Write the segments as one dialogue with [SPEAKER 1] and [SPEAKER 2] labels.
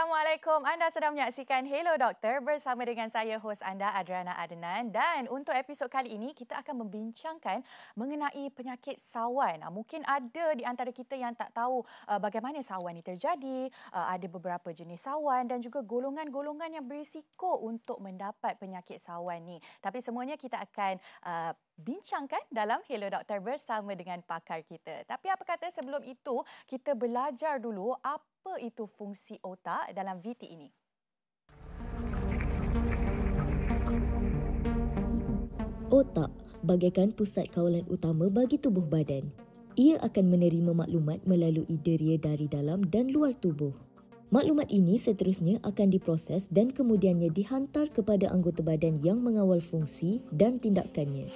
[SPEAKER 1] Assalamualaikum. Anda sedang menyaksikan Hello Doktor bersama dengan saya, hos anda, Adriana Adnan. Dan untuk episod kali ini, kita akan membincangkan mengenai penyakit sawan. Mungkin ada di antara kita yang tak tahu bagaimana sawan ini terjadi. Ada beberapa jenis sawan dan juga golongan-golongan yang berisiko untuk mendapat penyakit sawan ni. Tapi semuanya kita akan bincangkan dalam Hello Doktor bersama dengan pakar kita. Tapi apa kata sebelum itu, kita belajar dulu apa itu fungsi otak dalam VT ini.
[SPEAKER 2] Otak bagaikan pusat kawalan utama bagi tubuh badan. Ia akan menerima maklumat melalui deria dari dalam dan luar tubuh. Maklumat ini seterusnya akan diproses dan kemudiannya dihantar kepada anggota badan yang mengawal fungsi dan tindakannya.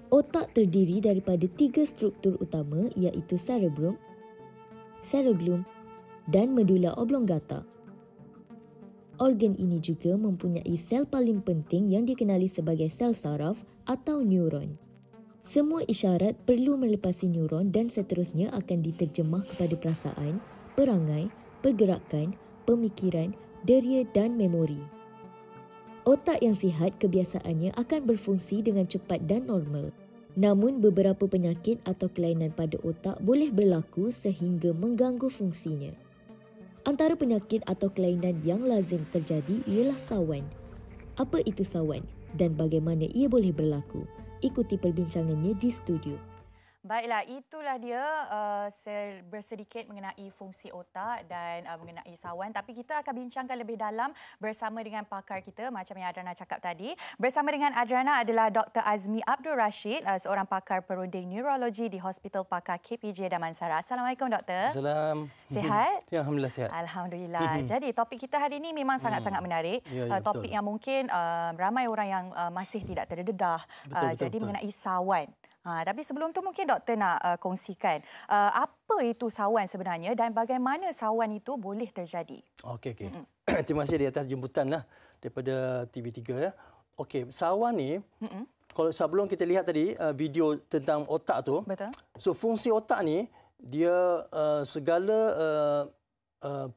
[SPEAKER 2] Otak terdiri daripada 3 struktur utama iaitu cerebrum, dan medulla oblongata. Organ ini juga mempunyai sel paling penting yang dikenali sebagai sel saraf atau neuron. Semua isyarat perlu melepasi neuron dan seterusnya akan diterjemah kepada perasaan, perangai, pergerakan, pemikiran, deria dan memori. Otak yang sihat kebiasaannya akan berfungsi dengan cepat dan normal. Namun beberapa penyakit atau kelainan pada otak boleh berlaku sehingga mengganggu fungsinya. Antara penyakit atau kelainan yang lazim terjadi ialah sawan. Apa itu sawan dan bagaimana ia boleh berlaku? Ikuti perbincangannya di studio.
[SPEAKER 1] Baiklah, itulah dia bersedikit mengenai fungsi otak dan mengenai sawan. Tapi kita akan bincangkan lebih dalam bersama dengan pakar kita macam yang Adriana cakap tadi. Bersama dengan Adriana adalah Dr. Azmi Abdul Rashid, seorang pakar perunding neurologi di Hospital Pakar KPJ Damansara. Assalamualaikum, Doktor.
[SPEAKER 3] Assalamualaikum.
[SPEAKER 1] Sihat?
[SPEAKER 3] Ya, Alhamdulillah sihat.
[SPEAKER 1] Alhamdulillah. Jadi topik kita hari ini memang sangat-sangat menarik. Topik yang mungkin ramai orang yang masih tidak terdedah. Betul. Mengenai sawan. Tapi sebelum tu mungkin doktor nak kongsikan apa itu sawan sebenarnya dan bagaimana sawan itu boleh terjadi.
[SPEAKER 3] Okey. Terima kasih di atas jemputan daripada TV3 ya. Okey, sawan ni kalau sebelum kita lihat tadi video tentang otak tu. Betul. So fungsi otak ni dia segala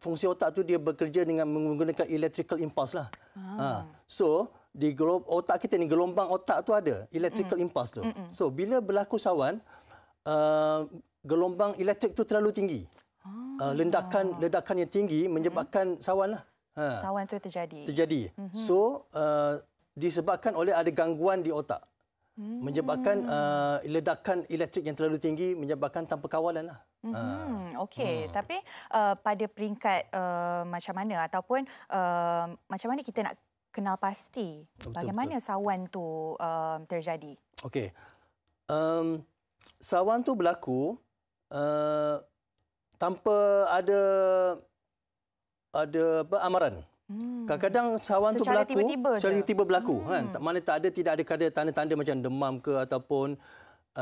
[SPEAKER 3] fungsi otak tu dia bekerja dengan menggunakan electrical impulse lah. So di otak kita ni gelombang otak tu ada electrical impulse tu. So bila berlaku sawan, gelombang elektrik tu terlalu tinggi. Ledakan yang tinggi menyebabkan sawan lah.
[SPEAKER 1] Sawan tu terjadi.
[SPEAKER 3] So disebabkan oleh ada gangguan di otak. Menyebabkan ledakan elektrik yang terlalu tinggi menyebabkan tanpa kawalan lah.
[SPEAKER 1] Okey, tapi pada peringkat macam mana ataupun macam mana kita nak kenal pasti bagaimana sawan tu terjadi? Okey.
[SPEAKER 3] Sawan tu berlaku tanpa ada amaran. Kadang-kadang sawan tu berlaku secara tiba-tiba berlaku kan. Mana tidak ada tanda-tanda macam demam ke ataupun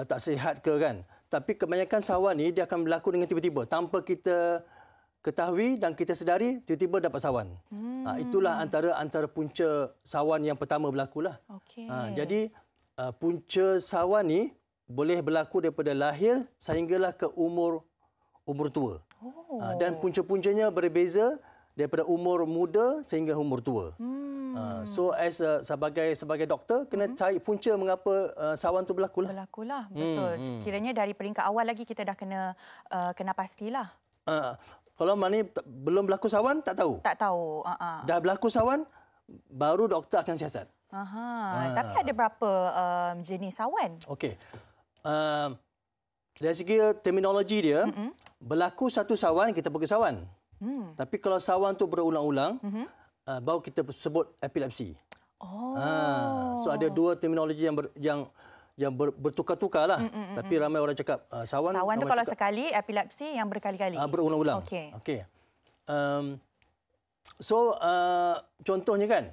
[SPEAKER 3] tak sihat ke kan. Tapi kebanyakan sawan ni dia akan berlaku dengan tiba-tiba tanpa kita ketahui dan kita sedari, tiba-tiba dapat sawan. Itulah antara punca sawan yang pertama berlakulah. Jadi punca sawan ni boleh berlaku daripada lahir sehinggalah ke umur tua. Dan punca-puncanya berbeza daripada umur muda sehingga umur tua. So sebagai doktor kena cari punca mengapa sawan tu berlakulah.
[SPEAKER 1] Betul. Kiranya dari peringkat awal lagi kita dah kena pastilah.
[SPEAKER 3] Kalau mana belum berlaku sawan, tak tahu. Dah berlaku sawan, baru doktor akan siasat.
[SPEAKER 1] Tapi ada berapa jenis sawan?
[SPEAKER 3] Okey. Dari segi terminologi dia, berlaku satu sawan, kita panggil sawan. Tapi kalau sawan tu berulang-ulang, baru kita sebut epilepsi. So ada dua terminologi yang bertukar-tukar lah. Tapi ramai orang cakap sawan.
[SPEAKER 1] Sawan tu kalau sekali, epilepsi yang berkali-kali.
[SPEAKER 3] Berulang-ulang. Okey. So contohnya kan,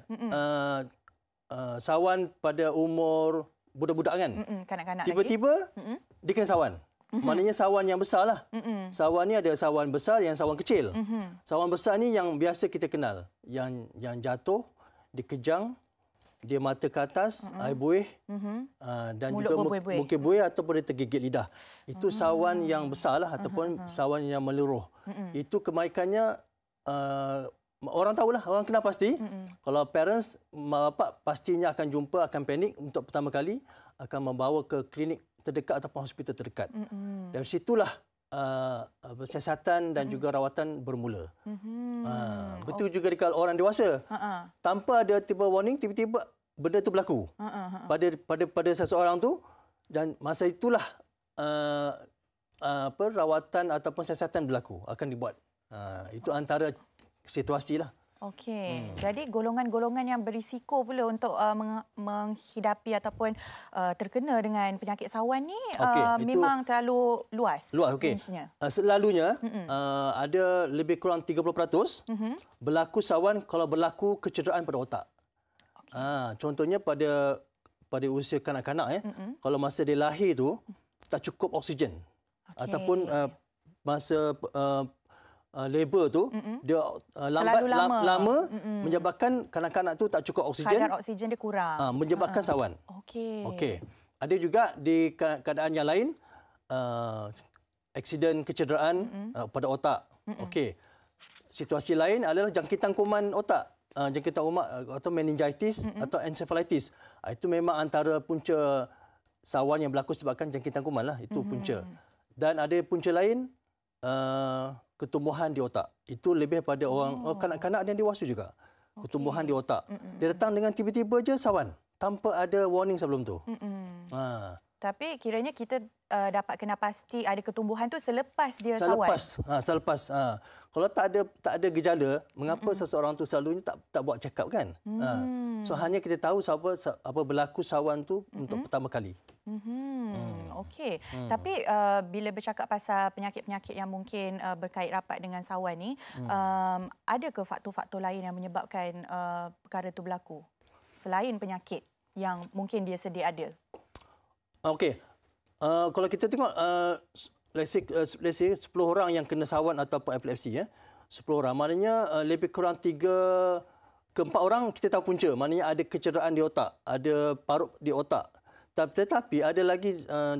[SPEAKER 3] sawan pada umur budak-budak kan.
[SPEAKER 1] Kanak-kanak
[SPEAKER 3] tiba-tiba dia kena sawan. Maknanya sawan yang besar lah. Sawan ni ada sawan besar yang sawan kecil. Sawan besar ni yang biasa kita kenal. Yang jatuh, dikejang, dia mata ke atas, air buih, dan mulut juga mungkin buih ataupun dia tergigit lidah. Itu sawan yang besar lah ataupun sawan yang meluruh. Itu kebaikannya orang tahulah, orang kenal pasti. Kalau parents, mak bapak pastinya akan jumpa, akan panik untuk pertama kali, akan membawa ke klinik terdekat ataupun hospital terdekat. Dari situlah siasatan dan juga rawatan bermula. Betul juga kalau orang dewasa. Tanpa ada tiba warning, tiba-tiba benda itu berlaku pada seseorang tu, dan masa itulah rawatan ataupun siasatan berlaku, akan dibuat. Itu antara situasi lah.
[SPEAKER 1] Okey. Jadi golongan-golongan yang berisiko pula untuk menghidapi ataupun terkena dengan penyakit sawan ni memang terlalu luas.
[SPEAKER 3] Okey. Selalunya ada lebih kurang 30% berlaku sawan kalau berlaku kecederaan pada otak. Contohnya pada usia kanak-kanak kalau masa dia lahir tu tak cukup oksigen. Ataupun masa labor tu dia lama menyebabkan kanak-kanak tu tak cukup oksigen.
[SPEAKER 1] Kadar oksigen dia kurang.
[SPEAKER 3] Menyebabkan sawan. Okey. Ada juga di keadaan yang lain aksiden kecederaan pada otak. Okey. Situasi lain adalah jangkitan kuman otak. Jangkitan kuman atau meningitis atau encephalitis. Itu memang antara punca sawan yang berlaku sebabkan jangkitan kuman lah. Itu punca. Dan ada punca lain ketumbuhan di otak. Itu lebih pada orang kanak-kanak dan dewasa juga. Ketumbuhan di otak. Dia datang dengan tiba-tiba je sawan tanpa ada warning sebelum tu.
[SPEAKER 1] Tapi kiranya kita dapat kenal pasti ada ketumbuhan tu selepas dia sawan.
[SPEAKER 3] Selepas. Kalau tak ada gejala, mengapa seseorang tu selalunya tak buat check up kan? So hanya kita tahu apa berlaku sawan tu untuk pertama kali.
[SPEAKER 1] Okey. Tapi bila bercakap pasal penyakit-penyakit yang mungkin berkait rapat dengan sawan ni, ada ke faktor-faktor lain yang menyebabkan perkara itu berlaku selain penyakit yang mungkin dia sedia ada?
[SPEAKER 3] Okey. Kalau kita tengok let's say 10 orang yang kena sawan ataupun epilepsi 10 orang, maknanya lebih kurang 3 ke 4 orang kita tahu punca, maknanya ada kecederaan di otak, ada parut di otak. Tetapi ada lagi 60%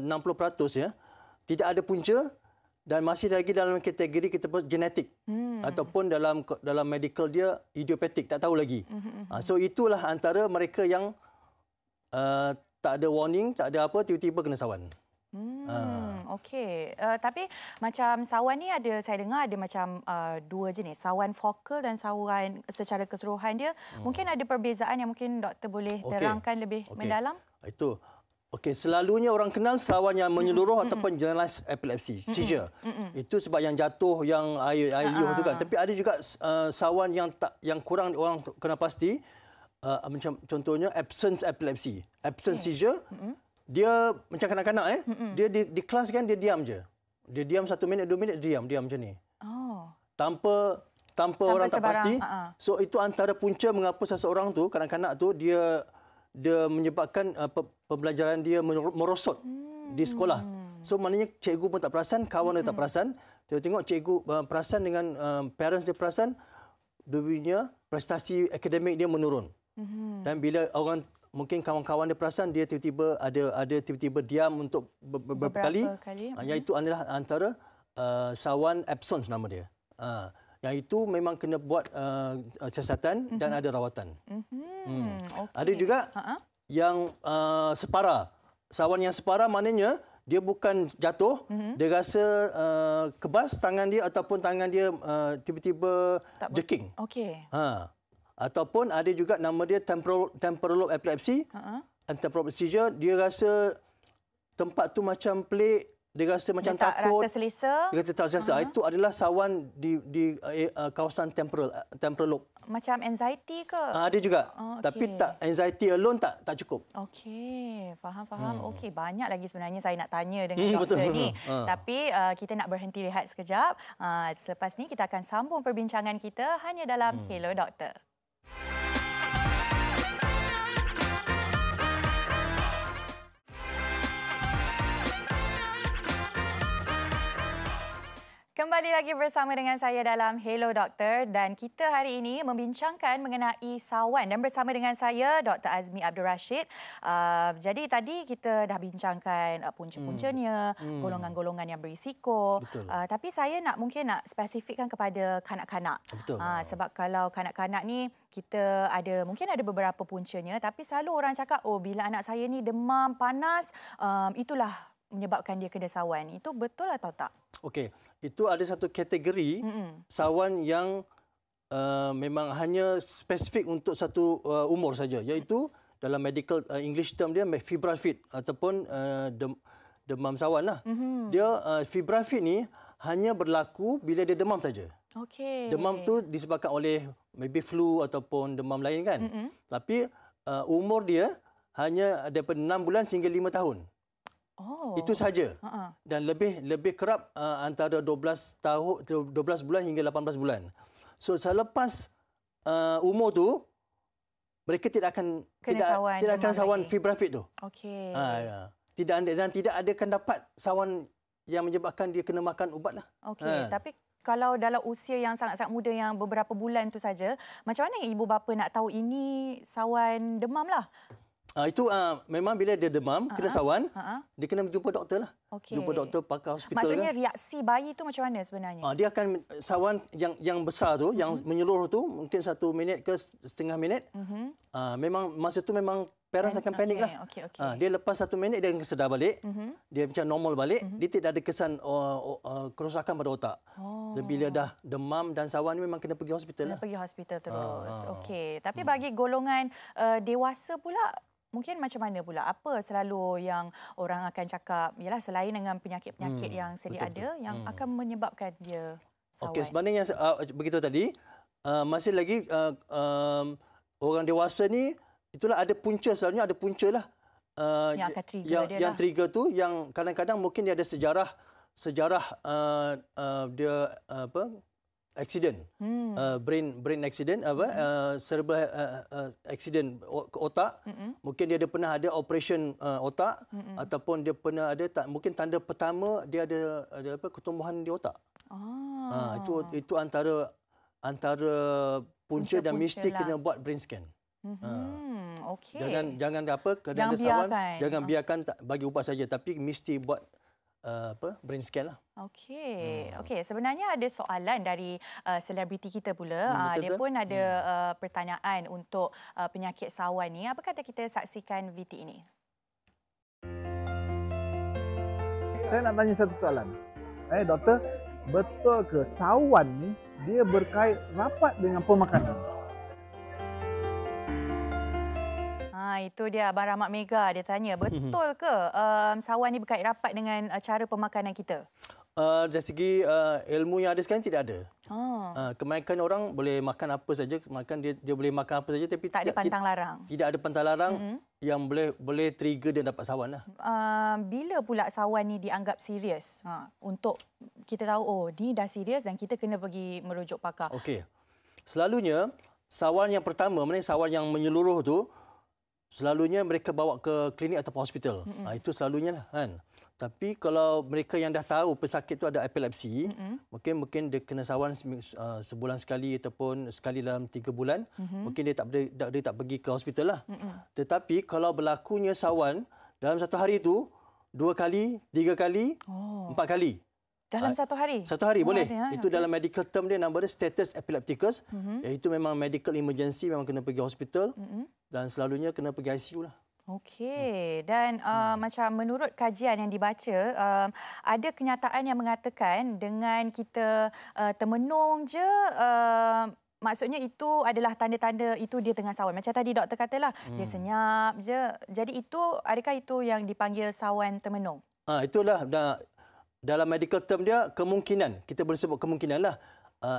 [SPEAKER 3] tidak ada punca dan masih lagi dalam kategori kita sebut genetik ataupun dalam medical dia idiopatik, tak tahu lagi. So itulah antara mereka yang tak ada warning, tak ada apa, tiba-tiba kena sawan.
[SPEAKER 1] Okey. Tapi macam sawan ni saya dengar ada macam 2 jenis, sawan fokal dan sawan secara keseluruhan dia. Mungkin ada perbezaan yang mungkin doktor boleh terangkan lebih mendalam?
[SPEAKER 3] Itu. Okey, selalunya orang kenal sawan yang menyeluruh ataupun generalized epilepsy, seizure. Itu sebab yang jatuh, yang air liur tu kan. Tapi ada juga sawan yang kurang orang kenal pasti. Macam contohnya absence epilepsy, absence seizure. Dia macam kanak-kanak dia di kelas kan dia diam je. Dia diam 1 minit 2 minit diam macam ni. Tanpa orang tak pasti. So itu antara punca mengapa seseorang tu kanak-kanak tu dia menyebabkan pembelajaran dia merosot di sekolah. So maknanya cikgu pun tak perasan, kawan dia tak perasan. Tengok cikgu perasan dengan parents dia perasan, dia prestasi akademik dia menurun. Dan bila orang mungkin kawan-kawan dia perasan, dia tiba-tiba ada tiba-tiba diam untuk beberapa kali. Iaitu adalah antara sawan absence nama dia. Yang itu memang kena buat siasatan dan ada rawatan. Ada juga yang separa. Sawan yang separa maknanya dia bukan jatuh, dia rasa kebas tangan dia ataupun tangan dia tiba-tiba jerking. Ataupun ada juga nama dia temporal lobe epilepsy, temporal seizure. Dia rasa tempat tu macam pelik, dia rasa macam
[SPEAKER 1] dia
[SPEAKER 3] takut.
[SPEAKER 1] Rasa selesa.
[SPEAKER 3] Dia rasa tak selesa. Itu adalah sawan di kawasan temporal lobe.
[SPEAKER 1] Macam anxiety ke?
[SPEAKER 3] Ada juga. Tapi tak anxiety alone tak cukup.
[SPEAKER 1] Okey, faham. Okey, banyak lagi sebenarnya saya nak tanya dengan doktor ni. Tapi kita nak berhenti rehat sekejap. Selepas ni kita akan sambung perbincangan kita hanya dalam Hello Doktor. Kembali Kembali lagi bersama dengan saya dalam Hello Doktor dan kita hari ini membincangkan mengenai sawan dan bersama dengan saya Dr. Azmi Abdul Rashid. Jadi tadi kita dah bincangkan punca-puncanya, golongan-golongan yang berisiko. Tapi saya mungkin nak spesifikkan kepada kanak-kanak. Sebab kalau kanak-kanak ni kita mungkin ada beberapa puncanya tapi selalu orang cakap bila anak saya ni demam, panas, itulah menyebabkan dia kena sawan. Itu betul atau tak?
[SPEAKER 3] Okey, itu ada satu kategori sawan yang memang hanya spesifik untuk satu umur saja, iaitu dalam medical English term dia febrile fit ataupun demam sawan lah. Dia febrile fit ni hanya berlaku bila dia demam saja. Demam tu disebabkan oleh maybe flu ataupun demam lain kan. Tapi umur dia hanya daripada 6 bulan sehingga 5 tahun. Itu saja. Dan lebih kerap antara 12 bulan hingga 18 bulan. So selepas umur tu mereka tidak akan sawan febrile fit tu. Tidak akan dapat sawan yang menyebabkan dia kena makan ubat lah.
[SPEAKER 1] Tapi kalau dalam usia yang sangat-sangat muda yang beberapa bulan tu saja, macam mana ibu bapa nak tahu ini sawan demam lah?
[SPEAKER 3] Itu memang bila dia demam, kena sawan, dia kena jumpa doktor lah. Jumpa doktor pakar hospital.
[SPEAKER 1] Maksudnya reaksi bayi tu macam mana sebenarnya?
[SPEAKER 3] Dia akan sawan yang besar tu, yang menyeluruh tu, mungkin 1 minit ke setengah minit. Memang masa tu memang parents akan panik lah. Dia lepas 1 minit dia akan sedar balik. Dia macam normal balik. Dia tidak ada kesan kerosakan pada otak. Dan bila dah demam dan sawan ni memang kena pergi hospital lah.
[SPEAKER 1] Kena pergi hospital terus. Tapi bagi golongan dewasa pula, mungkin macam mana pula? Apa selalu yang orang akan cakap, yalah selain dengan penyakit-penyakit yang sedia ada yang akan menyebabkan dia sawan?
[SPEAKER 3] Sebenarnya begitu tadi, masih lagi orang dewasa ni, itulah ada punca, selalunya ada punca lah.
[SPEAKER 1] Yang akan trigger dia
[SPEAKER 3] yang trigger tu, yang kadang-kadang mungkin dia ada sejarah dia accident, brain accident, cerebral accident ke otak. Mungkin dia pernah ada operation otak, ataupun dia pernah ada mungkin tanda pertama dia ada ketumbuhan di otak. Itu antara punca dan mesti kena buat brain scan. Jangan jangan biarkan bagi ubat saja, tapi mesti buat brain scan lah.
[SPEAKER 1] Sebenarnya ada soalan dari selebriti kita pula. Dia pun ada pertanyaan untuk penyakit sawan ni. Apa kata kita saksikan VT ini?
[SPEAKER 4] Saya nak tanya satu soalan. Doktor, betul ke sawan ni dia berkait rapat dengan pemakanan?
[SPEAKER 1] Itu dia Abang Rahmat Mega, dia tanya, betul ke sawan ni berkait rapat dengan cara pemakanan kita?
[SPEAKER 3] Dari segi ilmu yang ada sekarang tidak ada. Kebanyakan orang boleh makan apa saja, dia boleh makan apa saja, tapi
[SPEAKER 1] tak ada pantang larang.
[SPEAKER 3] Tidak ada pantang larang yang boleh trigger dia dapat sawan lah.
[SPEAKER 1] Bila pula sawan ni dianggap serius? Untuk kita tahu ni dah serius dan kita kena pergi merujuk pakar.
[SPEAKER 3] Selalunya sawan yang pertama, sawan yang menyeluruh tu, selalunya mereka bawa ke klinik atau hospital. Itu selalunya lah kan. Tapi kalau mereka yang dah tahu pesakit tu ada epilepsi, mungkin dia kena sawan sebulan sekali ataupun sekali dalam 3 bulan, mungkin dia tak pergi ke hospital lah. Tetapi kalau berlakunya sawan dalam satu hari tu 2 kali, 3 kali, 4 kali.
[SPEAKER 1] Dalam satu hari?
[SPEAKER 3] Satu hari boleh. Itu dalam medical term dia nama dia status epilepticus. Iaitu memang medical emergency, memang kena pergi hospital. Dan selalunya kena pergi ICU lah.
[SPEAKER 1] Dan macam menurut kajian yang dibaca, ada kenyataan yang mengatakan dengan kita termenung je, maksudnya itu adalah tanda-tanda itu dia tengah sawan. Macam tadi doktor katalah, dia senyap je. Jadi adakah itu yang dipanggil sawan termenung?
[SPEAKER 3] Itulah. Dalam medical term dia kemungkinan, kita boleh sebut kemungkinan lah,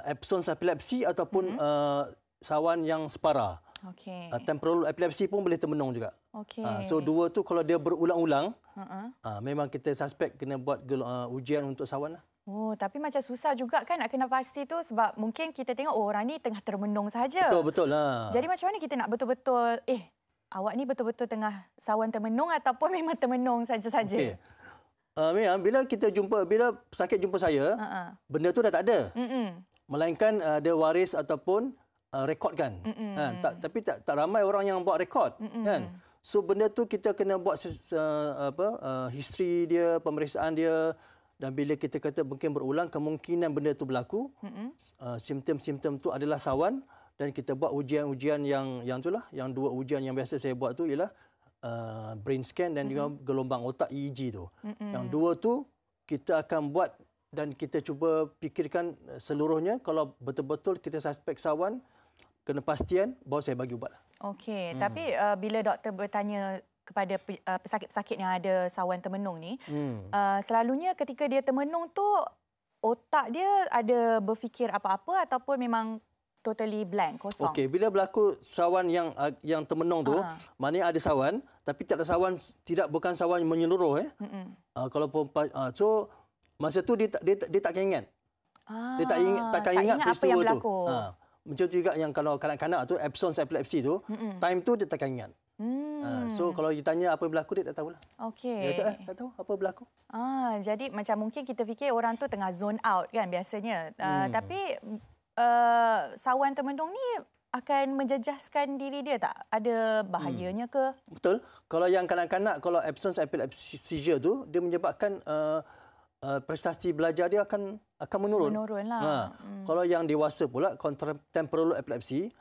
[SPEAKER 3] absence epilepsi ataupun sawan yang separa. Temporal epilepsi pun boleh termenung juga. So dua tu kalau dia berulang-ulang, memang kita suspek kena buat ujian untuk sawan lah.
[SPEAKER 1] Tapi macam susah juga kan nak kena pasti tu, sebab mungkin kita tengok orang ni tengah termenung saja.
[SPEAKER 3] Betul lah.
[SPEAKER 1] Jadi macam mana kita nak betul-betul awak ni betul-betul tengah sawan termenung ataupun memang termenung saja-saja?
[SPEAKER 3] bila sakit jumpa saya, benda tu dah tak ada. Melainkan dia waris ataupun rekodkan. Tapi tak ramai orang yang buat rekod, kan? So benda tu kita kena buat history dia, pemeriksaan dia, dan bila kita kata mungkin berulang, kemungkinan benda tu berlaku. Simptom-simptom tu adalah sawan, dan kita buat ujian-ujian yang itulah, yang 2 ujian yang biasa saya buat tu ialah brain scan dan juga gelombang otak EEG tu. Yang 2 tu kita akan buat dan kita cuba fikirkan seluruhnya. Kalau betul-betul kita suspek sawan, kena pastian, baru saya bagi ubat.
[SPEAKER 1] Okey, tapi bila doktor bertanya kepada pesakit-pesakit yang ada sawan termenung ni, selalunya ketika dia termenung tu, otak dia ada berfikir apa-apa ataupun memang totally blank, kosong? Okey,
[SPEAKER 3] bila berlaku sawan yang termenung tu, maknanya ada sawan, tapi tak ada sawan, bukan sawan menyeluruh. Kalau so masa tu dia tak akan ingat. Dia tak akan ingat peristiwa tu. Macam tu juga yang kalau kanak-kanak tu absence epilepsi tu, time tu dia tak akan ingat. So kalau ditanya apa yang berlaku, dia tak tahulah.
[SPEAKER 1] Okey.
[SPEAKER 3] Dia tak tahu apa berlaku.
[SPEAKER 1] Jadi macam mungkin kita fikir orang tu tengah zone out kan biasanya. Tapi sawan termenung ni akan menjejaskan diri dia tak? Ada bahayanya ke?
[SPEAKER 3] Betul. Kalau yang kanak-kanak, kalau absence epilepsy seizure tu, dia menyebabkan prestasi belajar dia akan menurun.
[SPEAKER 1] Menurunlah.
[SPEAKER 3] Kalau yang dewasa pula, contemporary epilepsy,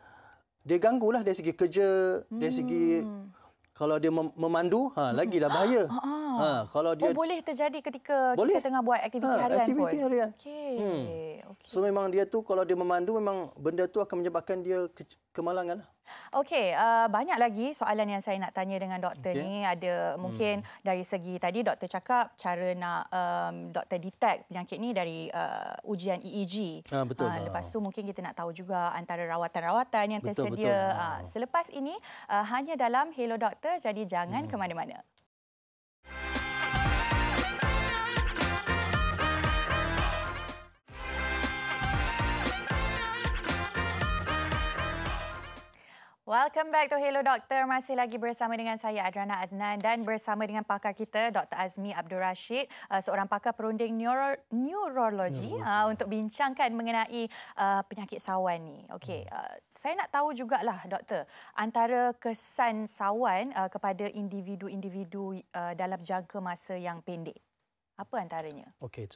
[SPEAKER 3] dia ganggulah dari segi kerja, dari segi kalau dia memandu, lagilah bahaya. Kalau dia
[SPEAKER 1] boleh terjadi ketika kita tengah buat aktiviti harian pun.
[SPEAKER 3] Aktiviti harian.
[SPEAKER 1] Okey.
[SPEAKER 3] So memang dia tu kalau dia memandu, memang benda tu akan menyebabkan dia kemalangan.
[SPEAKER 1] Okey, banyak lagi soalan yang saya nak tanya dengan doktor ni. Ada mungkin dari segi tadi doktor cakap cara nak doktor detect penyakit ni dari ujian EEG.
[SPEAKER 3] Betul.
[SPEAKER 1] Lepas tu mungkin kita nak tahu juga antara rawatan-rawatan yang tersedia. Selepas ini hanya dalam Hello Doktor, jadi jangan ke mana-mana. Welcome back to Hello Doktor. Masih lagi bersama dengan saya Adrana Adnan dan bersama dengan pakar kita Dr. Azmi Abdul Rashid, seorang pakar perunding neurologi untuk bincangkan mengenai penyakit sawan ni. Okey, saya nak tahu jugalah doktor, antara kesan sawan kepada individu-individu dalam jangka masa yang pendek. Apa antaranya? Okey,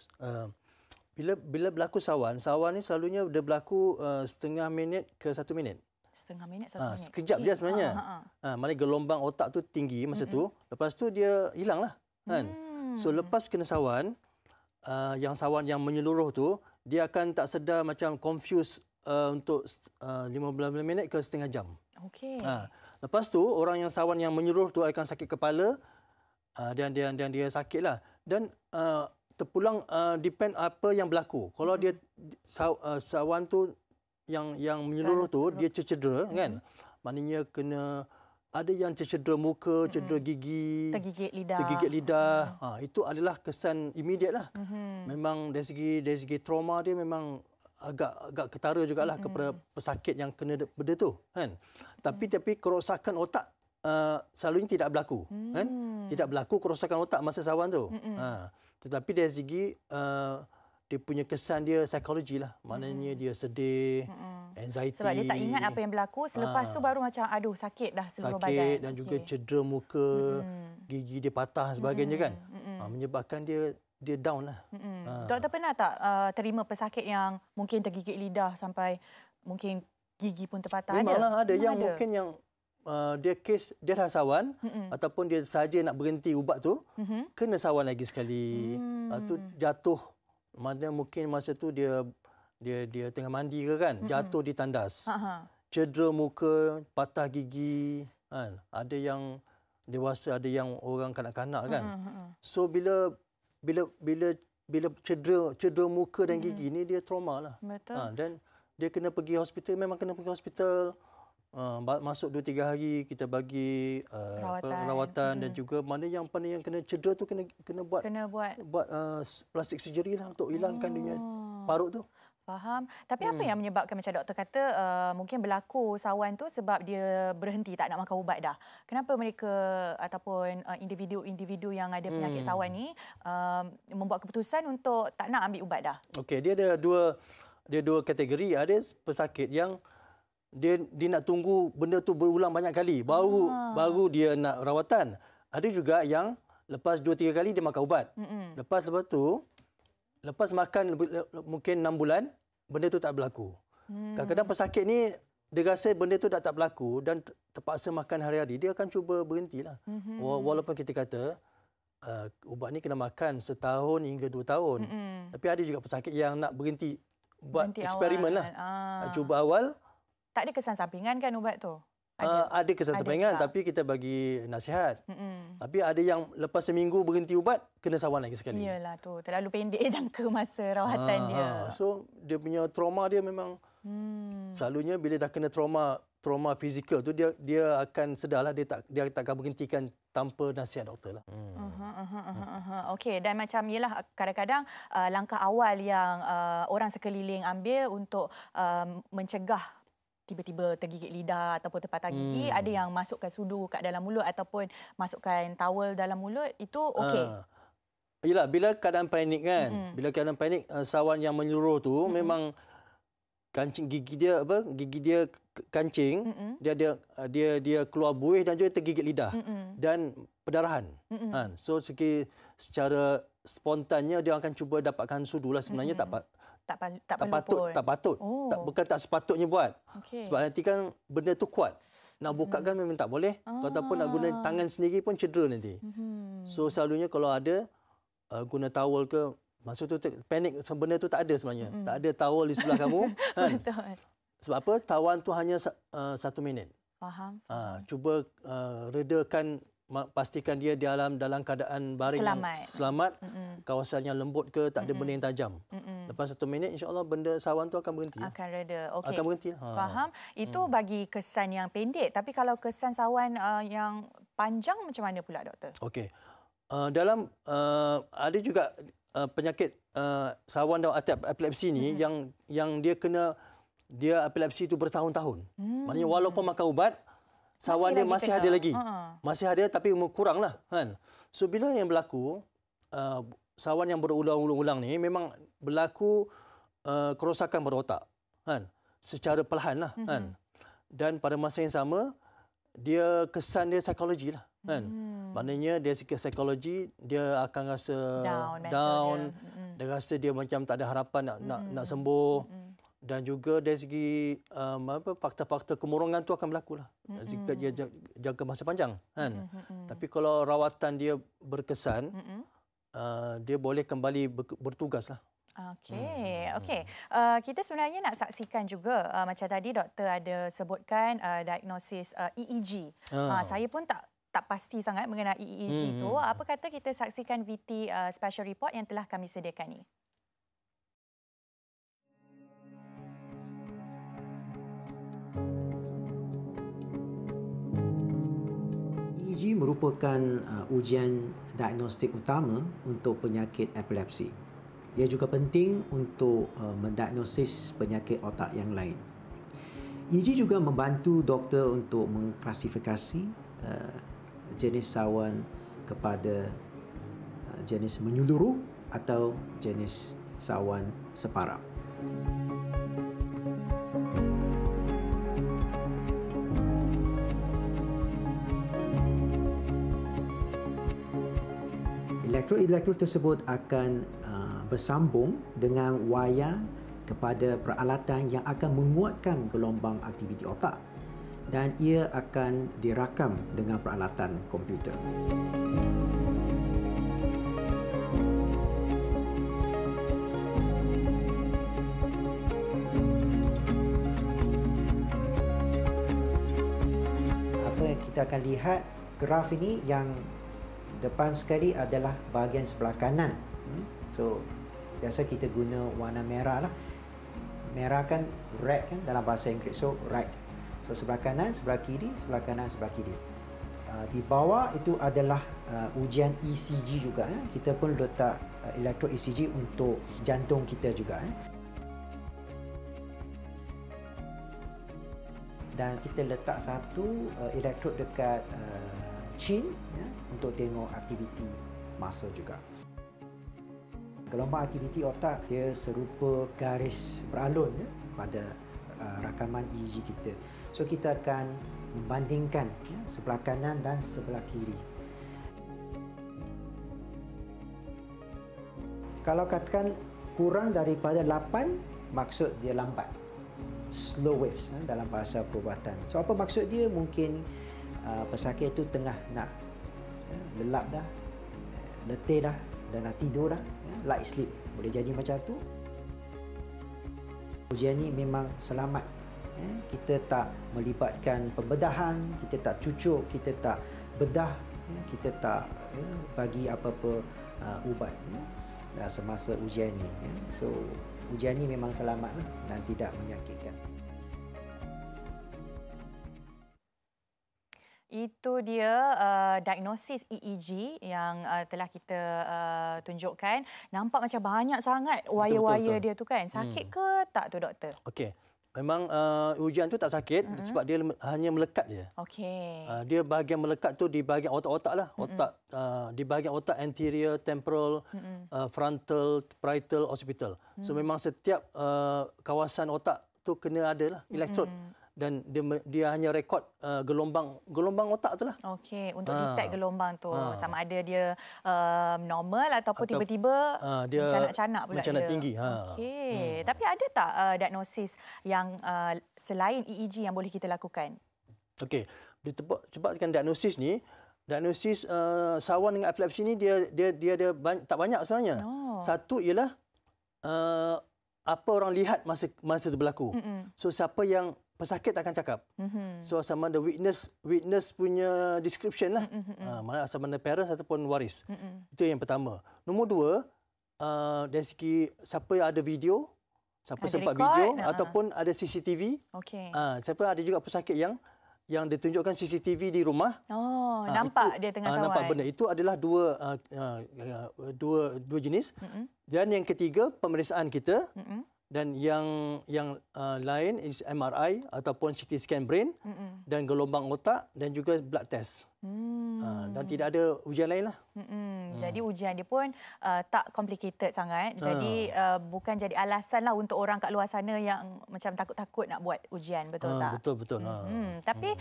[SPEAKER 3] bila berlaku sawan ni selalunya dia berlaku setengah minit ke 1 minit.
[SPEAKER 1] Setengah minit, 1 minit.
[SPEAKER 3] Sekejap dia sebenarnya. Maknanya gelombang otak tu tinggi masa tu. Lepas tu dia hilanglah. Kan? So lepas kena sawan, yang sawan yang menyeluruh tu, dia akan tak sedar macam confused untuk 15 minit ke setengah jam.
[SPEAKER 1] Okey.
[SPEAKER 3] Lepas tu orang yang sawan yang menyeluruh tu akan sakit kepala dan dia sakitlah. Dan terpulang depend apa yang berlaku. Kalau dia sawan tu yang menyeluruh tu dia cedera kan, maknanya kena ada yang cedera muka, cedera gigi, tergigit lidah. Itu adalah kesan immediate lah. Memang dari segi trauma dia memang agak ketara jugalah kepada pesakit yang kena benda tu kan. Tapi kerosakan otak selalunya tidak berlaku kan. Tidak berlaku kerosakan otak masa sawan tu. Tetapi dari segi dia punya kesan dia psikologi lah. Maknanya dia sedih, anxiety.
[SPEAKER 1] Sebab dia tak ingat apa yang berlaku. Selepas tu baru macam aduh sakit dah seluruh badan.
[SPEAKER 3] Sakit dan juga cedera muka, gigi dia patah sebagainya kan. Menyebabkan dia down lah.
[SPEAKER 1] Doktor pernah tak terima pesakit yang mungkin tergigit lidah sampai mungkin gigi pun terpatah?
[SPEAKER 3] Memanglah ada yang mungkin yang dia dah sawan ataupun dia saja nak berhenti ubat tu, kena sawan lagi sekali. Lepas tu jatuh. Mana mungkin masa tu dia tengah mandi ke kan, jatuh di tandas. Cedera muka, patah gigi kan. Ada yang dewasa, ada yang orang kanak-kanak kan. So bila cedera muka dan gigi ni dia trauma lah.
[SPEAKER 1] Betul.
[SPEAKER 3] Dan dia kena pergi hospital, memang kena pergi hospital. Masuk 2-3 hari kita bagi rawatan dan juga mana yang kena cedera tu kena buat plastik surgery lah untuk hilangkan dia parut tu.
[SPEAKER 1] Faham. Tapi apa yang menyebabkan macam doktor kata mungkin berlaku sawan tu sebab dia berhenti tak nak makan ubat dah. Kenapa mereka ataupun individu-individu yang ada penyakit sawan ni membuat keputusan untuk tak nak ambil ubat dah?
[SPEAKER 3] Okey, dia ada dua kategori. Ada pesakit yang dia nak tunggu benda tu berulang banyak kali baru dia nak rawatan. Ada juga yang lepas 2-3 kali dia makan ubat. Lepas makan mungkin 6 bulan, benda tu tak berlaku. Kadang-kadang pesakit ni, dia rasa benda tu dah tak berlaku dan terpaksa makan hari-hari, dia akan cuba berhentilah. Walaupun kita kata, ubat ni kena makan setahun hingga 2 tahun. Tapi ada juga pesakit yang nak berhenti buat eksperimen lah. Cuba awal.
[SPEAKER 1] Tak ada kesan sampingan kan ubat tu?
[SPEAKER 3] Ada kesan sampingan, tapi kita bagi nasihat. Tapi ada yang lepas seminggu berhenti ubat, kena sawan lagi sekali.
[SPEAKER 1] Iyalah tu, terlalu pendek jangka masa rawatan dia.
[SPEAKER 3] So, dia punya trauma dia memang selalunya bila dah kena trauma fizikal tu, dia akan sedarlah, dia tak akan berhentikan tanpa nasihat doktor lah.
[SPEAKER 1] Okey, dan macam ialah kadang-kadang langkah awal yang orang sekeliling ambil untuk mencegah tiba-tiba tergigit lidah ataupun terpatah gigi, ada yang masukkan sudu kat dalam mulut ataupun masukkan towel dalam mulut, itu okey.
[SPEAKER 3] Yalah, bila keadaan panik kan, bila keadaan panik, sawan yang menyeluruh tu memang kancing gigi dia kancing, dia keluar buih dan juga tergigit lidah dan perdarahan. So secara spontannya dia akan cuba dapatkan sudu lah, sebenarnya tak patut. Bukan tak sepatutnya buat. Sebab nanti kan benda tu kuat. Nak buka kan memang tak boleh. Ataupun nak guna tangan sendiri pun cedera nanti. So selalunya kalau ada guna towel ke, masa tu panik, benda tu tak ada sebenarnya. Tak ada towel di sebelah kamu.
[SPEAKER 1] Betul.
[SPEAKER 3] Sebab apa? Tawan tu hanya 1 minit.
[SPEAKER 1] Faham.
[SPEAKER 3] Cuba redakan, pastikan dia dalam keadaan baring selamat, kawasan yang lembut ke, tak ada benda yang tajam. Lepas 1 minit, insya-Allah benda sawan tu akan berhenti.
[SPEAKER 1] Akan reda. Okey.
[SPEAKER 3] Akan berhenti.
[SPEAKER 1] Faham. Itu bagi kesan yang pendek. Tapi kalau kesan sawan yang panjang macam mana pula, doktor?
[SPEAKER 3] Okey. Ada juga penyakit sawan dan epilepsi ni yang dia epilepsi tu bertahun-tahun. Maknanya walaupun makan ubat, sawan dia masih ada lagi. Masih ada tapi kuranglah kan. So bila yang berlaku sawan yang berulang-ulang ni memang berlaku kerosakan pada otak kan, secara perlahan lah kan. Dan pada masa yang sama dia kesan dia psikologi lah kan. Maknanya dari segi psikologi dia akan rasa down. Dia rasa dia macam tak ada harapan nak sembuh. Dan juga dari segi fakta-fakta kemurungan tu akan berlaku lah. Dia jangka masa panjang kan. Tapi kalau rawatan dia berkesan, dia boleh kembali bertugas lah.
[SPEAKER 1] Okey. Kita sebenarnya nak saksikan juga macam tadi doktor ada sebutkan diagnosis EEG. Saya pun tak pasti sangat mengenai EEG tu. Apa kata kita saksikan VT special report yang telah kami sediakan ni.
[SPEAKER 5] EEG merupakan ujian diagnostik utama untuk penyakit epilepsi. Ia juga penting untuk mendiagnosis penyakit otak yang lain. EEG juga membantu doktor untuk mengklasifikasi jenis sawan kepada jenis menyeluruh atau jenis sawan separah. Elektrod tersebut akan bersambung dengan wayar kepada peralatan yang akan menguatkan gelombang aktiviti otak dan ia akan dirakam dengan peralatan komputer. Apa yang kita akan lihat graf ini, yang depan sekali adalah bahagian sebelah kanan. So biasa kita guna warna merah lah. Merah kan red kan dalam bahasa Inggeris. So right. So sebelah kanan, sebelah kiri, sebelah kanan, sebelah kiri. Di bawah itu adalah ujian ECG juga. Kita pun letak elektrod ECG untuk jantung kita juga. dan kita letak satu elektrod dekat chin ya, untuk tengok aktiviti masa juga. Gelombang aktiviti otak dia serupa garis beralun ya, pada rakaman EEG kita. So kita akan membandingkan ya, sebelah kanan dan sebelah kiri. Kalau katakan kurang daripada 8, maksud dia lambat. Slow waves dalam bahasa perubatan. So apa maksud dia? Mungkin pesakit itu tengah nak lelap dah, letih dah dan nak tidur dah, light sleep. Boleh jadi macam tu. Ujian ni memang selamat. Kita tak melibatkan pembedahan, kita tak cucuk, kita tak bedah, kita tak bagi apa-apa ubat semasa ujian ni. So ujian ni memang selamat dan tidak menyakitkan.
[SPEAKER 1] Itu dia diagnosis EEG yang telah kita tunjukkan. Nampak macam banyak sangat wire-wire dia tu kan. Sakit ke tak tu doktor?
[SPEAKER 3] Okey. Memang ujian tu tak sakit sebab dia hanya melekat je.
[SPEAKER 1] Okey.
[SPEAKER 3] Dia bahagian melekat tu di bahagian otak-otak lah. Otak di bahagian otak anterior, temporal, frontal, parietal, occipital. So memang setiap kawasan otak tu kena ada lah elektrod. Dan dia hanya rekod gelombang otak tu lah.
[SPEAKER 1] Okey, untuk detect gelombang tu sama ada dia normal ataupun tiba-tiba dia mencanak-canak pula
[SPEAKER 3] mencanak
[SPEAKER 1] dia.
[SPEAKER 3] Tinggi.
[SPEAKER 1] Okey, tapi ada tak diagnosis yang selain EEG yang boleh kita lakukan?
[SPEAKER 3] Okey, sebabkan diagnosis ni, diagnosis sawan dengan epilepsi ni dia ada tak banyak sebenarnya. Satu ialah apa orang lihat masa itu berlaku. So siapa yang pesakit akan cakap. So sama ada witness punya description lah. Mana sama ada parents ataupun waris. Itu yang pertama. Nombor dua, dari segi siapa yang ada video, siapa ada sempat record, video ataupun ada CCTV.
[SPEAKER 1] Okey.
[SPEAKER 3] Siapa ada juga pesakit yang ditunjukkan CCTV di rumah.
[SPEAKER 1] Nampak dia tengah sawan.
[SPEAKER 3] Nampak benda itu adalah dua jenis. Dan yang ketiga pemeriksaan kita. Dan yang lain is MRI ataupun CT scan brain dan gelombang otak dan juga blood test. Dan tidak ada ujian lain lah.
[SPEAKER 1] Jadi ujian dia pun tak complicated sangat. Jadi bukan jadi alasan lah untuk orang kat luar sana yang macam takut-takut nak buat ujian, betul tak?
[SPEAKER 3] Betul.
[SPEAKER 1] Tapi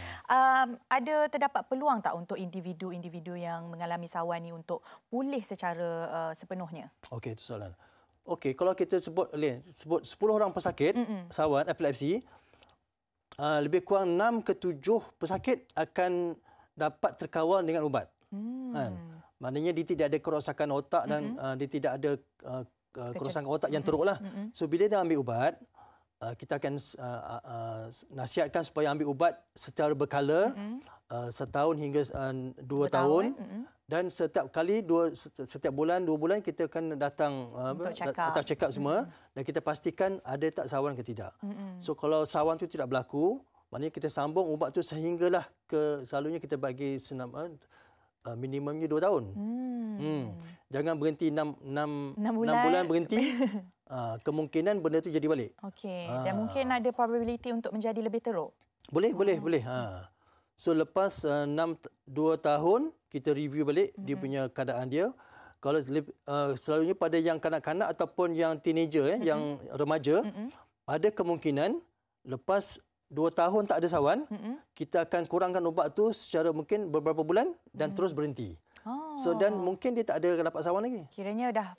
[SPEAKER 1] ada terdapat peluang tak untuk individu-individu yang mengalami sawan ni untuk pulih secara sepenuhnya? Okey,
[SPEAKER 3] itu soalan. Okey, kalau kita sebut 10 orang pesakit sawan epilepsi, lebih kurang 6 ke 7 pesakit akan dapat terkawal dengan ubat. Maknanya dia tidak ada kerosakan otak dan dia tidak ada kerosakan otak yang teruk lah. So bila dia ambil ubat, kita akan nasihatkan supaya ambil ubat secara berkala, setahun hingga 2 tahun. Dan setiap kali, setiap bulan, 2 bulan kita akan datang check up semua dan kita pastikan ada tak sawan ke tidak. So kalau sawan tu tidak berlaku, maknanya kita sambung ubat tu sehinggalah selalunya kita bagi minimumnya 2 tahun. Jangan berhenti 6 bulan berhenti. Kemungkinan benda tu jadi balik.
[SPEAKER 1] Okey. Dan mungkin ada probability untuk menjadi lebih teruk.
[SPEAKER 3] Boleh. So lepas 2 tahun kita review balik dia punya keadaan dia. Kalau selalunya pada yang kanak-kanak ataupun yang teenager yang remaja, ada kemungkinan lepas 2 tahun tak ada sawan, kita akan kurangkan ubat tu secara mungkin beberapa bulan dan terus berhenti. So dan mungkin dia tak ada dapat sawan lagi.
[SPEAKER 1] Kiranya dah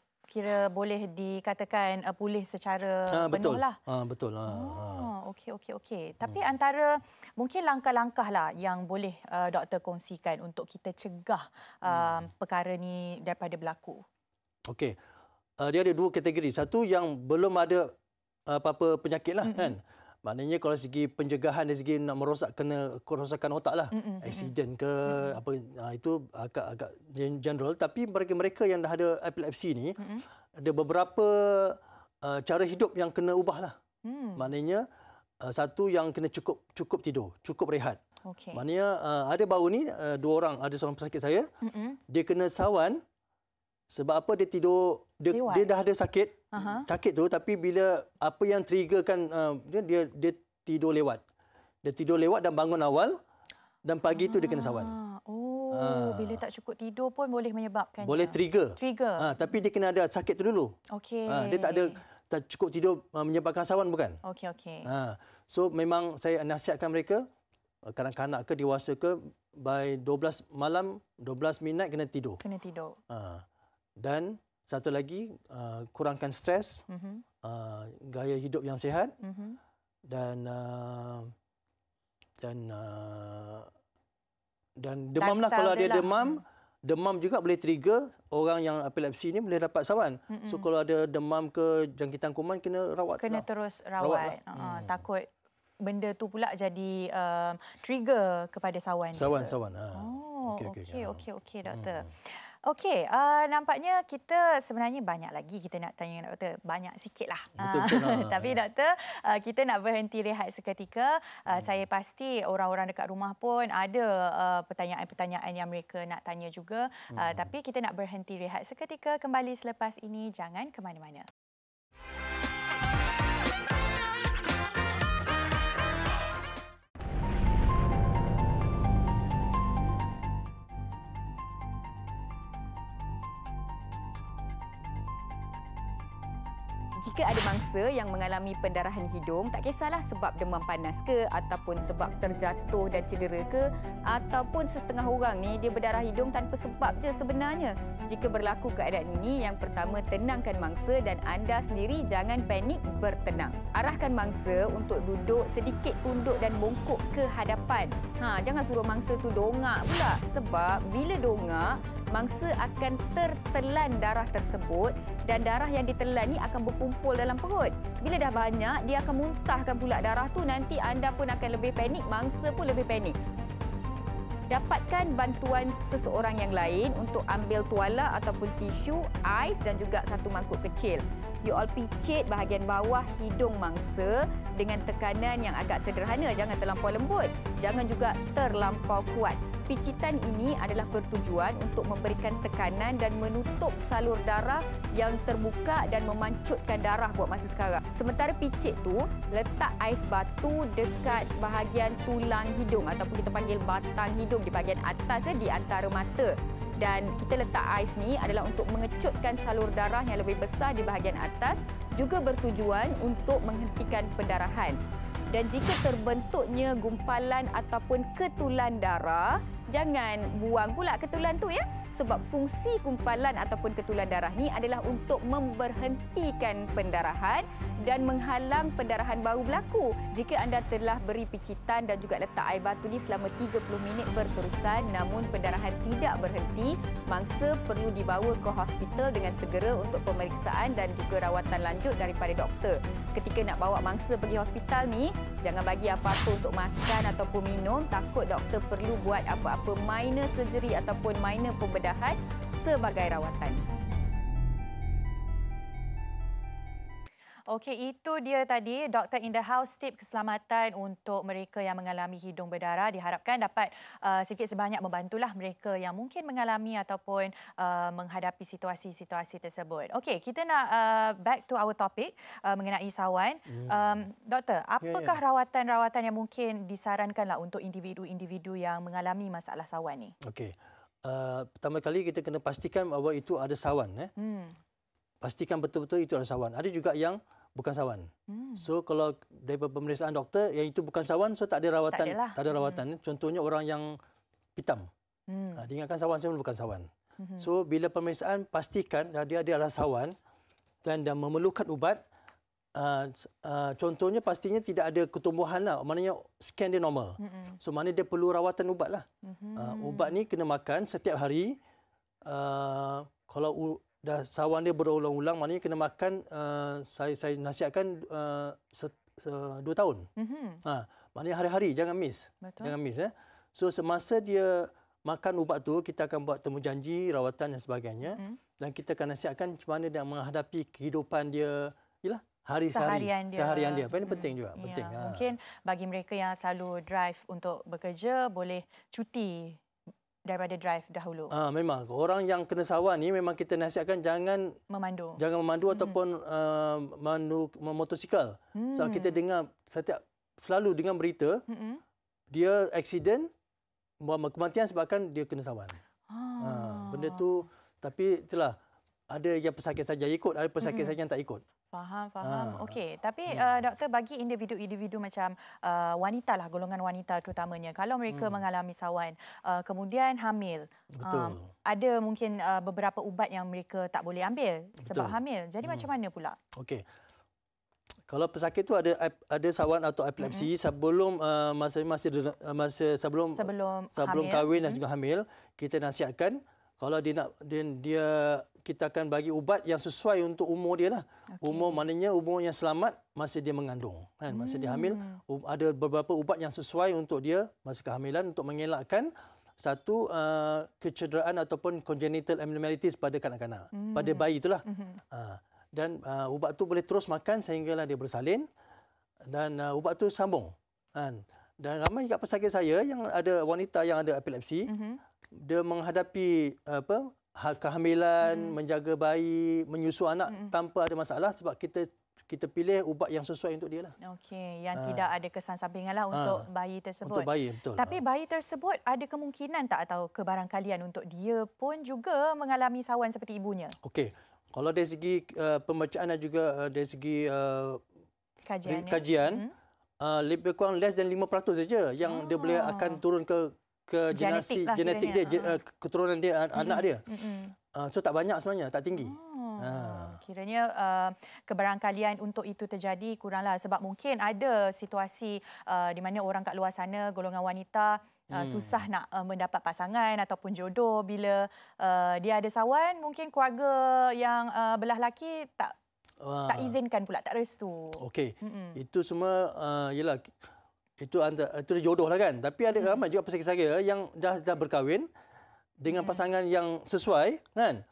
[SPEAKER 1] boleh dikatakan pulih secara penuh lah.
[SPEAKER 3] Betul.
[SPEAKER 1] Okey. Tapi antara mungkin langkah-langkah lah yang boleh doktor kongsikan untuk kita cegah perkara ni daripada berlaku. Okey.
[SPEAKER 3] Dia ada 2 kategori. Satu yang belum ada apa-apa penyakit lah kan. Maknanya kalau segi pencegahan dari segi nak kerosakan otak lah. Aksiden ke apa itu agak general, tapi bagi mereka yang dah ada epilepsi ni ada beberapa cara hidup yang kena ubah lah. Maknanya satu yang kena cukup tidur, cukup rehat. Maknanya ada baru ni 2 orang, ada seorang pesakit saya, dia kena sawan sebab apa dia tidur dia dah ada sakit tu, tapi bila apa yang triggerkan dia tidur lewat. Dia tidur lewat dan bangun awal dan pagi itu dia kena sawan.
[SPEAKER 1] Bila tak cukup tidur pun boleh menyebabkan.
[SPEAKER 3] Boleh trigger. Tapi dia kena ada sakit tu dulu.
[SPEAKER 1] Okey.
[SPEAKER 3] Dia tak cukup tidur menyebabkan sawan bukan?
[SPEAKER 1] Okey.
[SPEAKER 3] So memang saya nasihatkan mereka kanak-kanak ke dewasa ke by 12 malam 12 midnight kena tidur. Dan satu lagi kurangkan stres, gaya hidup yang sihat dan demam lah. Kalau dia demam juga boleh trigger orang yang epilepsi ni boleh dapat sawan. So kalau ada demam ke jangkitan kuman kena rawat.
[SPEAKER 1] Terus rawat. Takut benda tu pula jadi trigger kepada sawan.
[SPEAKER 3] Sawan.
[SPEAKER 1] Okey doktor. Okey, nampaknya kita sebenarnya banyak lagi kita nak tanya dengan doktor. Banyak sikitlah.
[SPEAKER 3] Betul.
[SPEAKER 1] Tapi doktor, kita nak berhenti rehat seketika. Saya pasti orang-orang dekat rumah pun ada pertanyaan-pertanyaan yang mereka nak tanya juga. Tapi kita nak berhenti rehat seketika. Kembali selepas ini, jangan ke mana-mana.
[SPEAKER 6] Jika ada mangsa yang mengalami pendarahan hidung, tak kisahlah sebab demam panas ke, ataupun sebab terjatuh dan cedera ke, ataupun setengah orang ni dia berdarah hidung tanpa sebab je sebenarnya. Jika berlaku keadaan ini, yang pertama tenangkan mangsa dan anda sendiri jangan panik, bertenang. Arahkan mangsa untuk duduk sedikit tunduk dan bongkok ke hadapan. Jangan suruh mangsa tu dongak pula, sebab bila dongak, mangsa akan tertelan darah tersebut dan darah yang ditelan ni akan berkumpul dalam perut. Bila dah banyak, dia akan muntahkan pula darah tu, nanti anda pun akan lebih panik, mangsa pun lebih panik. Dapatkan bantuan seseorang yang lain untuk ambil tuala ataupun tisu, ais dan juga satu mangkuk kecil. You all picit bahagian bawah hidung mangsa dengan tekanan yang agak sederhana, jangan terlampau lembut, jangan juga terlampau kuat. Picitan ini adalah bertujuan untuk memberikan tekanan dan menutup salur darah yang terbuka dan memancutkan darah buat masa sekarang. Sementara picit tu, letak ais batu dekat bahagian tulang hidung ataupun kita panggil batang hidung di bahagian atas di antara mata. Dan kita letak ais ni adalah untuk mengecutkan salur darah yang lebih besar di bahagian atas, juga bertujuan untuk menghentikan pendarahan. Dan jika terbentuknya gumpalan ataupun ketulan darah, jangan buang pula ketulan tu ya. Sebab fungsi gumpalan ataupun ketulan darah ni adalah untuk memberhentikan pendarahan dan menghalang pendarahan baru berlaku. Jika anda telah beri picitan dan juga letak air batu ni selama 30 minit berterusan namun pendarahan tidak berhenti, mangsa perlu dibawa ke hospital dengan segera untuk pemeriksaan dan juga rawatan lanjut daripada doktor. Ketika nak bawa mangsa pergi hospital ni, jangan bagi apa-apa untuk makan ataupun minum, takut doktor perlu buat apa-apa minor surgery ataupun minor pembedahan sebagai rawatan.
[SPEAKER 1] Okey, itu dia tadi Dr. in the House, tip keselamatan untuk mereka yang mengalami hidung berdarah. Diharapkan dapat sedikit sebanyak membantulah mereka yang mungkin mengalami ataupun menghadapi situasi-situasi tersebut. Okey, kita nak back to our topic mengenai sawan. Doktor, apakah rawatan-rawatan yang mungkin disarankanlah untuk individu-individu yang mengalami masalah sawan ni?
[SPEAKER 3] Okey. Pertama kali kita kena pastikan bahawa itu ada sawan. Pastikan betul-betul itu ada sawan. Ada juga yang bukan sawan. So kalau daripada pemeriksaan doktor yang itu bukan sawan, so tak ada rawatan. Tak ada rawatan. Contohnya orang yang pitam. Diingatkan sawan sebenarnya bukan sawan. So bila pemeriksaan pastikan dia adalah sawan dan memerlukan ubat. Contohnya pastinya tidak ada ketumbuhan lah. Maknanya scan dia normal. So maknanya dia perlu rawatan ubat lah. Ubat ni kena makan setiap hari. Kalau dah sawan dia berulang-ulang, maknanya kena makan, saya nasihatkan 2 tahun. Maknanya hari-hari, jangan miss.
[SPEAKER 1] Betul.
[SPEAKER 3] Jangan miss. So semasa dia makan ubat tu, kita akan buat temu janji, rawatan dan sebagainya. Dan kita akan nasihatkan macam mana dia menghadapi kehidupan dia, seharian dia. Ini penting juga. Penting.
[SPEAKER 1] Mungkin bagi mereka yang selalu drive untuk bekerja, boleh cuti daripada drive dahulu.
[SPEAKER 3] Memang orang yang kena sawan ni memang kita nasihatkan jangan memandu ataupun mandu motosikal. Sebab kita dengar setiap selalu dengan berita dia aksiden, kematian sebabkan dia kena sawan. Benda tu, tapi itulah ada yang pesakit saja ikut, ada pesakit saja yang tak ikut.
[SPEAKER 1] Faham. Okey, tapi doktor, bagi individu-individu macam wanita lah, golongan wanita terutamanya, kalau mereka mengalami sawan, kemudian hamil, ada mungkin beberapa ubat yang mereka tak boleh ambil sebab hamil. Jadi macam mana pula?
[SPEAKER 3] Okey. Kalau pesakit tu ada sawan atau epilepsi sebelum sebelum kahwin dan juga hamil, kita nasihatkan kalau kita akan bagi ubat yang sesuai untuk umur dia lah. Umur maknanya umur yang selamat masa dia mengandung, kan? Masa dia hamil, ada beberapa ubat yang sesuai untuk dia masa kehamilan untuk mengelakkan satu kecederaan ataupun congenital abnormalities pada kanak-kanak, pada bayi itulah. Dan ubat tu boleh terus makan sehinggalah dia bersalin, dan ubat tu sambung. Dan ramai juga pesakit saya yang ada wanita yang ada epilepsi, dia menghadapi kehamilan, menjaga bayi, menyusu anak tanpa ada masalah sebab kita pilih ubat yang sesuai untuk dia lah.
[SPEAKER 1] Okey, yang tidak ada kesan sampingan lah untuk bayi tersebut.
[SPEAKER 3] Untuk bayi, betul.
[SPEAKER 1] Tapi bayi tersebut ada kemungkinan tak atau kebarangkalian untuk dia pun juga mengalami sawan seperti ibunya?
[SPEAKER 3] Okey. Kalau dari segi pembacaan dan juga dari segi kajian, lebih kurang less than 5% saja yang dia boleh akan turun ke generasi genetik dia, keturunan dia, anak dia. So tak banyak sebenarnya, tak tinggi.
[SPEAKER 1] Kiranya kebarangkalian untuk itu terjadi kuranglah, sebab mungkin ada situasi di mana orang kat luar sana, golongan wanita susah nak mendapat pasangan ataupun jodoh bila dia ada sawan, mungkin keluarga yang belah lelaki tak izinkan pula, tak restu. Okey.
[SPEAKER 3] Itu semua ialah itu jodoh lah kan. Tapi ada ramai juga pesakit saya yang dah berkahwin dengan pasangan yang sesuai, kan.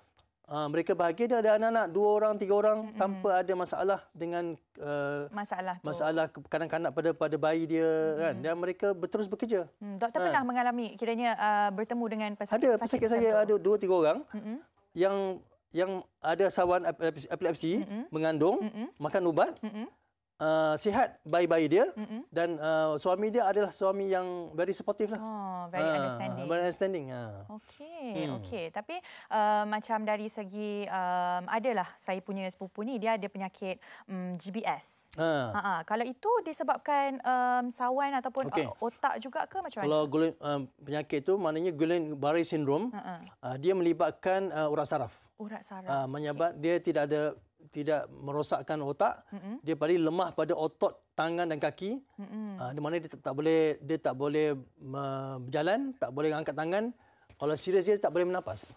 [SPEAKER 3] Mereka bahagia dan ada anak-anak 2 orang, 3 orang tanpa ada masalah dengan masalah kanak-kanak pada bayi dia, kan. Dan mereka terus bekerja.
[SPEAKER 1] Doktor pernah mengalami kiranya bertemu dengan pesakit?
[SPEAKER 3] Ada pesakit saya ada 2-3 orang yang ada sawan epilepsi, mengandung, makan ubat, sihat bayi-bayi dia, dan suami dia adalah suami yang very supportive lah.
[SPEAKER 1] Very understanding.
[SPEAKER 3] Very understanding.
[SPEAKER 1] Okey. Tapi macam dari segi adalah saya punya sepupu ni, dia ada penyakit GBS. Kalau itu disebabkan sawan ataupun otak juga ke macam mana?
[SPEAKER 3] Kalau penyakit itu maknanya Guillain-Barré syndrome, dia melibatkan urat saraf.
[SPEAKER 1] Urat saraf.
[SPEAKER 3] Menyebab dia tidak merosakkan otak, dia paling lemah pada otot tangan dan kaki. Di mana dia tak boleh berjalan, tak boleh angkat tangan. Kalau serius dia tak boleh bernapas.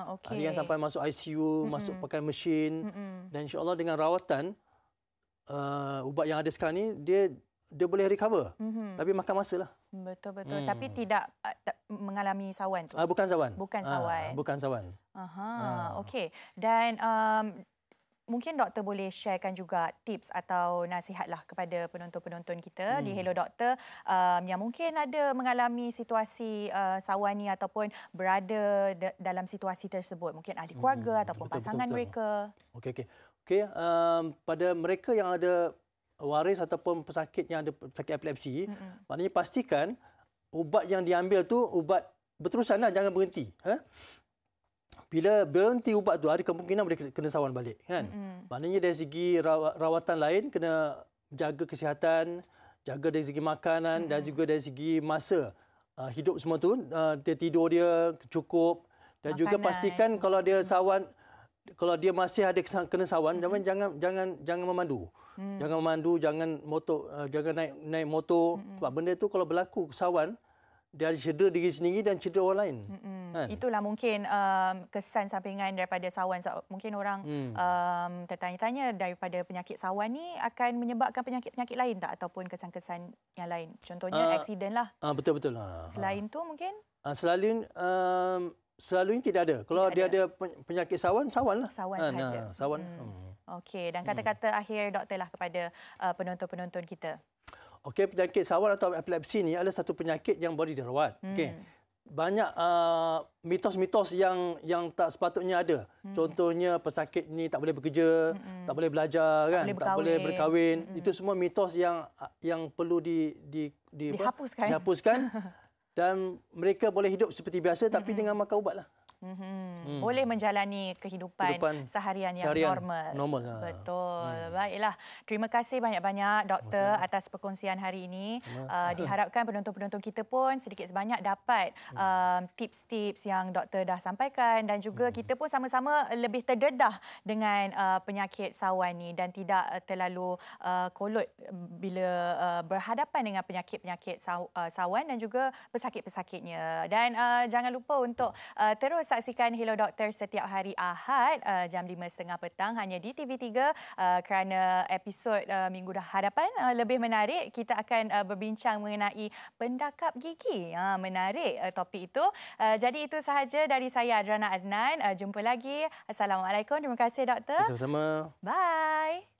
[SPEAKER 1] Okey.
[SPEAKER 3] Ada yang sampai masuk ICU, masuk pakai mesin, dan insya-Allah dengan rawatan ubat yang ada sekarang ni dia boleh recover. Tapi makan masa lah.
[SPEAKER 1] Betul. Tapi tidak mengalami sawan tu.
[SPEAKER 3] Bukan sawan.
[SPEAKER 1] Bukan sawan. Okey. Dan mungkin doktor boleh sharekan juga tips atau nasihatlah kepada penonton-penonton kita di Hello Doktor yang mungkin ada mengalami situasi sawan ni ataupun berada dalam situasi tersebut. Mungkin ahli keluarga ataupun pasangan mereka.
[SPEAKER 3] Okey. Pada mereka yang ada waris ataupun pesakit yang ada pesakit epilepsi, maknanya pastikan ubat yang diambil tu ubat berterusan lah, jangan berhenti. Bila berhenti ubat tu, ada kemungkinan boleh kena sawan balik, kan. Maknanya dari segi rawatan lain, kena jaga kesihatan, jaga dari segi makanan dan juga dari segi masa hidup semua tu, dia tidur dia cukup, dan makanan, juga pastikan kalau dia sawan, kalau dia masih ada kena sawan, jangan memandu. Jangan memandu, jangan naik motor, sebab benda tu kalau berlaku sawan, dia ada cedera diri sendiri dan cedera orang lain. Kan?
[SPEAKER 1] Itulah mungkin kesan sampingan daripada sawan. Mungkin orang tertanya-tanya daripada penyakit sawan ni akan menyebabkan penyakit-penyakit lain tak? Ataupun kesan-kesan yang lain? Contohnya aksiden lah.
[SPEAKER 3] Betul.
[SPEAKER 1] Selain tu mungkin?
[SPEAKER 3] Selalunya tidak ada. Kalau dia ada penyakit sawan lah.
[SPEAKER 1] Sawan sahaja.
[SPEAKER 3] Sawan.
[SPEAKER 1] Okey, dan kata-kata akhir doktor lah kepada penonton-penonton kita.
[SPEAKER 3] Okey, penyakit sawan atau epilepsi ni adalah satu penyakit yang boleh dirawat. Okey. banyak mitos-mitos yang tak sepatutnya ada. Contohnya pesakit ni tak boleh bekerja, tak boleh belajar, kan, tak boleh berkahwin. Itu semua mitos yang perlu dihapuskan. Dan mereka boleh hidup seperti biasa tapi dengan makan ubatlah.
[SPEAKER 1] Boleh menjalani kehidupan seharian yang normal. Betul. Baiklah. Terima kasih banyak-banyak doktor atas perkongsian hari ini. Diharapkan penonton-penonton kita pun sedikit sebanyak dapat tips-tips yang doktor dah sampaikan dan juga kita pun sama-sama lebih terdedah dengan penyakit sawan ni dan tidak terlalu kolot bila berhadapan dengan penyakit-penyakit sawan dan juga pesakit-pesakitnya. Dan jangan lupa untuk terus saksikan Hello Doktor setiap hari Ahad jam 5.30 petang hanya di TV3 kerana episod minggu hadapan lebih menarik. Kita akan berbincang mengenai pendakap gigi. Menarik topik itu. Jadi itu sahaja dari saya Adrana Adnan. Jumpa lagi. Assalamualaikum. Terima kasih doktor.
[SPEAKER 3] Sama-sama.
[SPEAKER 1] Bye.